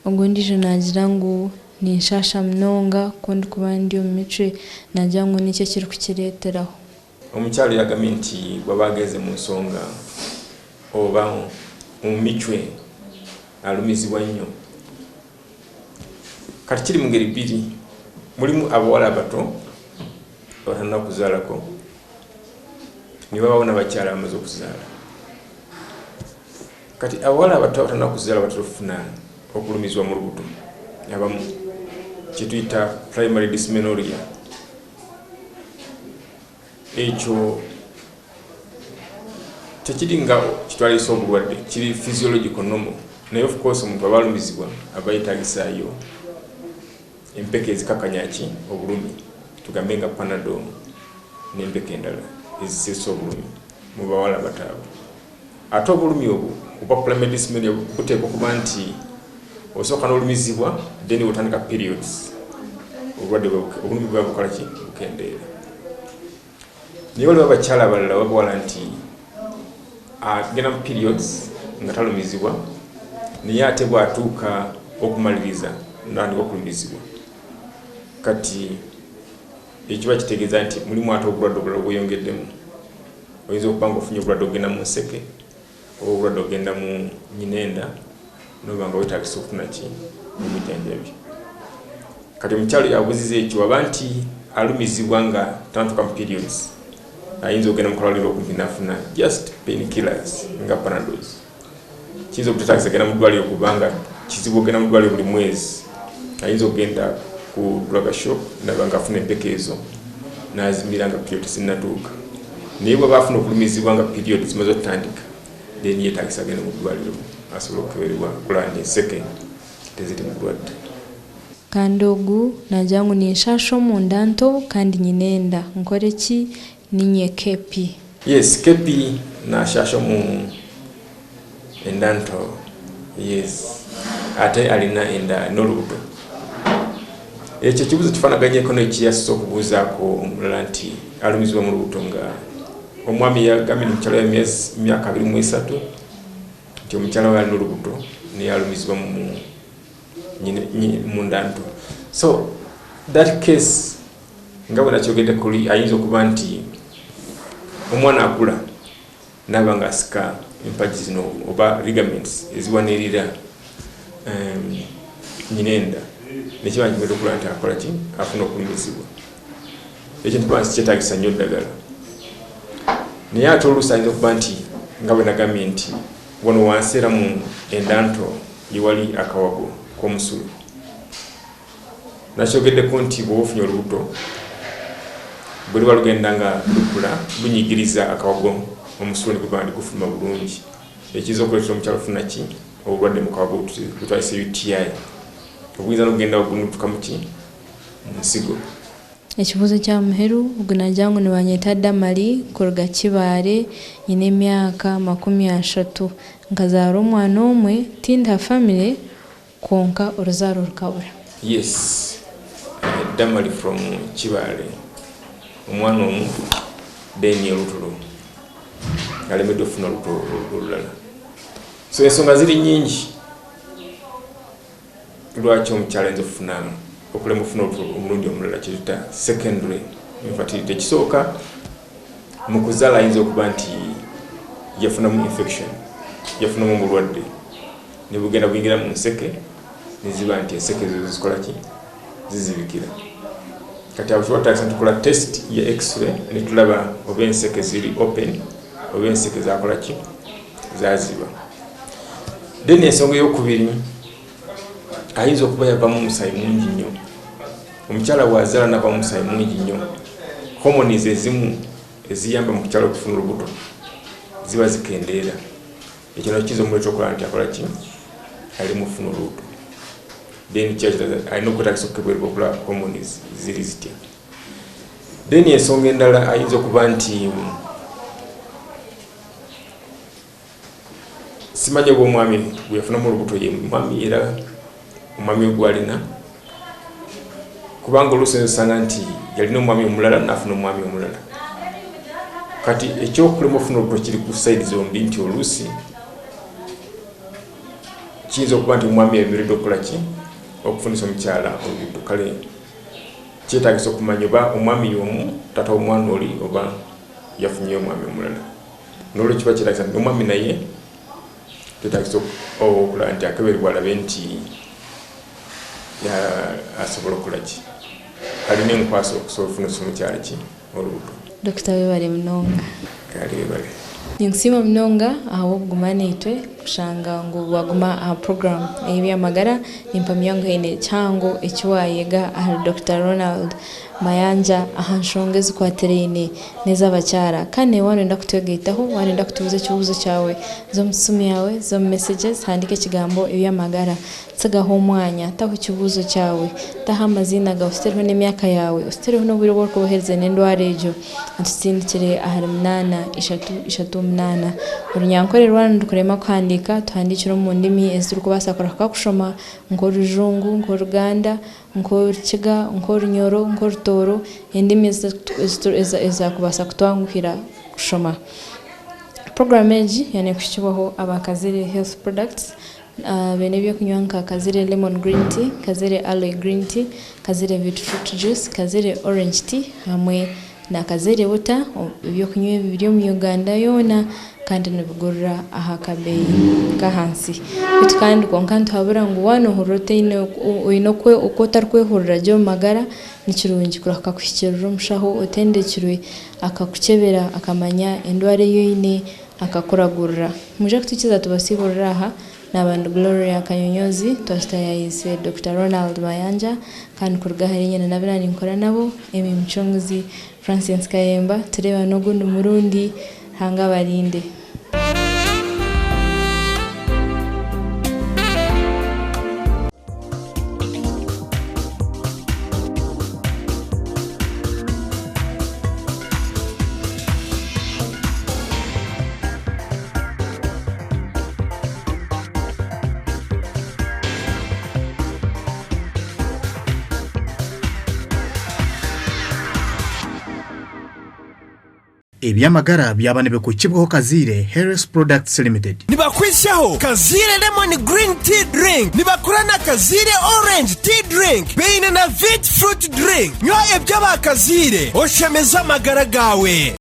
ogundi nagira ngu ninshasha mnonga kundi kuba ndi omu mitwe nagira ngu nikyo kiri kukireeteraho. Omukyalo yagambye nti bw'abageze mu nsonga oba mu mitwe alumizibwa nnyo. Kati kiri mu ngeri bbiri, mulimu abawala abato abatalina kuzaalako, ne babawo n'abakyala bamaze okuzaala. Kati abawala abato abatalina kuzaala batera okufuna okulumizibwa mu lubuto abamu kye tuyita primary dysmenorrhea. Ekyo tekiri nga kitwalisa obulwadde, kiri physiological normal, naye of course omuntu aba alumizibwa aba yeetagisaayo empeke ezikakanya obulumi, tugambe nga Panadol n'empeke endala ezisesa obulumi mu bawala abataabu. Ate obulumi obwo oba primary dysmenorrhea buteekwa okuba nti osooka n'olumizibwa then otandika periods, obulumi bwa bukola ki bukendeera. Naye waliwo abakyala abalala babawala nti agenda mu periods nga talumizibwa, naye ate bw'atuuka okumaliriza n'andika okulumizibwa. Kati ekiba kitegeeza nti mulimu ate obulwadde obulala bweyongeddemu. Oyinza okuba nga ofunye obulwadde ogenda mu nseke oba obulwadde ogenda mu nnyinenda n'oba nga weetaagisa okufuna obujjanjabi. Kati omukyalo yabuziza ekyo aba nti alumizibwa nga tanatuuka mu periods, ayinza okugenda mu kalwaliro okumpi n'afuna just painkillers nga Panadols. Kiyinza okutetaagisa genda mu ddwaliro kubanga kizibu ogenda mu ddwaliro buli mwezi, ayinza okugenda ku drug shop naba ng'afuna empeke ezo n'azimira nga periods zinnatuuka. Naye bw'aba afuna okulumizibwa nga periods zimaze okutandika, then yeetaagisa agenda mu ddwaliro asobola okukeberebwa kulaba nti enseke teziri mu ddwadde. Kandi ogu nagira ngu ninshasha omunda nto kandi nyinenda nkore ki ninye kepi? Yes, kepi nashasha mu enda nto. Yes, ate alina enda n'olubuto. Ekyo kibuzo kifaanaganyeko n'ekiyasa okubuuzaako omulala nti alumizibwa mu lubuto nga omwami yagambye mu kyalo emyaka 23 nti omukyala we alina olubuto naye alumizibwa mu nda nto. So that case nga bwe nakyogedde kuli ayinza okuba nti omwana akula n'aba ng'asika empagi zino oba ligaments eziwanirira nyinenda, nekiba nkimeta okula nti akola ki afuna okulumizibwa. Ekyo ntuba nti kyetaagisa nnyo ddagala. Naye ate oluusi ayinza okuba nti nga bwe nagambye nti wano wansi era mu enda nto yewali akawago k'omusulu. Nakyogeddeko nti bw'oba ofunye olubuto bwe luba lugenda nga lukula lunyigiriza akawago omusulu ne guba ndi gufuluma bulungi, ekiyinza okuleetera omukyala ofuna ki obulwadde mu kawago butwayisa UTI obuyinza n'okugenda ogunutuka mu ki mu nsigo. Ekibuuzo kya muheru ogwo nagira ngu nibanyeeta Damali kuruga Kibaale, nyina emyaka 30, nkazaara omwana omwe tinda family konka oruzaaro rukabura. Yes, Damali from Kibaale, omwana omu then olutulo alemedde ofuna olutulo olulala. So ensonga ziri nnyingi lwaki omukyala ayinza okufuna okulema okufuna omulundi omulala kyetuyita secondary infertility. Ekisooka mu kuzaala ayinza okuba nti yafunamu infection, yafunamu obulwadde ne bugenda buyingira mu nseke ne ziba nti enseke ezo zikola ki zizibikira. Kati awo tuba tukola test ya x-ray ne tulaba oba enseke ziri open oba enseke zakola ki zaziba. Then ensonga ey'okubiri ayinza okuba yavamu omusaayi mungi nnyo. Omukyala bw'azaala n'avamu omusaayi mungi nnyo, hormones ezimu eziyamba mu kukyala okufuna olubuto ziba zikendeera. Ekyo nakyo kiyinza omuleeta okulaba nti akola ki ali mu kufuna olubuto. Then alina okwetaagisa okukeberwa okulaba hormones ziri zitya. Then ensonga endala ayinza okuba nti simanyi oba omwami bwe yafunamu olubuto ye mwami era omwami ogwalina, kubanga oluusi osanga nti yalina omwami omulala n'afuna omwami omulala. Kati ekyokulema ofuna olubuto kiri ku sayidi zombi nti oluusi kiyinza okuba nti omwami yemereddwa okukola ki okufunisa omukyala olubuto kale kyetaagisa okumanya oba omwami y'omu taata w'omwana oli oba yafunyeyo omwami omulala n'olwekyo kiba kyetaagisa nti omwami naye kyetaagisa okulaba nti akeberebwa alabe nti asobola okukola ki alina enkwaso okusobola okufunisa omukyala ki olubuto. Dr. Webale Munonga. Kale webale. Ninkusima Munonga aho obuguma naitwe kushanga ngu waguma aha program ebyamagara nimpamyango ine chango ekiwayega aha Dr. Ronald Mayanja aha nshonga ezikwaterine n'ez'abakyara kane wanenda kutegeitaho wanenda kutubuza ekibuzo cyawe zo musumi yawe zo messages handike ekigambo ebyamagara tsagaho omwanya taho ekibuzo cyawe taha amazina ga usitereho n'emyaka yawe usitereho n'obwire bwo kubohereza n'endwara ejo ntitsindikire aha 838 urunyankore Rwanda kurema kuhandika tuhandikira mu ndimi eziri kubasa kuraka kushoma nk'orujungu nk'oruganda nk'orukiga nk'orunyoro nk'orutoro endimi eza kubasa kutwanguhira kushoma. Program eji yani kushibaho abakazire health products bene byo kunywa nka kazire lemon green tea, kazire aloe green tea, kazire beetroot juice, kazire orange tea hamwe na kazire water byo kunywa bibiri mu Uganda yona kandi nabigurira aha kabeyi kahansi kandi konkantu habura ngo wano horoteine inokwe ukota rwehurira jo magara nikirungi kuraka kuhikirira umushaho otendekirwe akakukebera akamanya endware yoine akakuragurira muje kutukiza tubasibura aha n'abantu Gloria Kanyonyozi twastayise Dr. Ronald Mayanja kandi kurga harinya na nabirani nkora nabo emi mchunguzi Francis Kayemba tureba no gundu murundi hanga barinde. Ebyamagara byabane bekukibwaho Kazire Harris Products Limited. Nibakwishaho Kazire Lemon Green Tea Drink. Nibakura na Kazire Orange Tea Drink. Beine na Vit Fruit Drink. Nywa ebyaba Kazire oshemeza amagara gawe.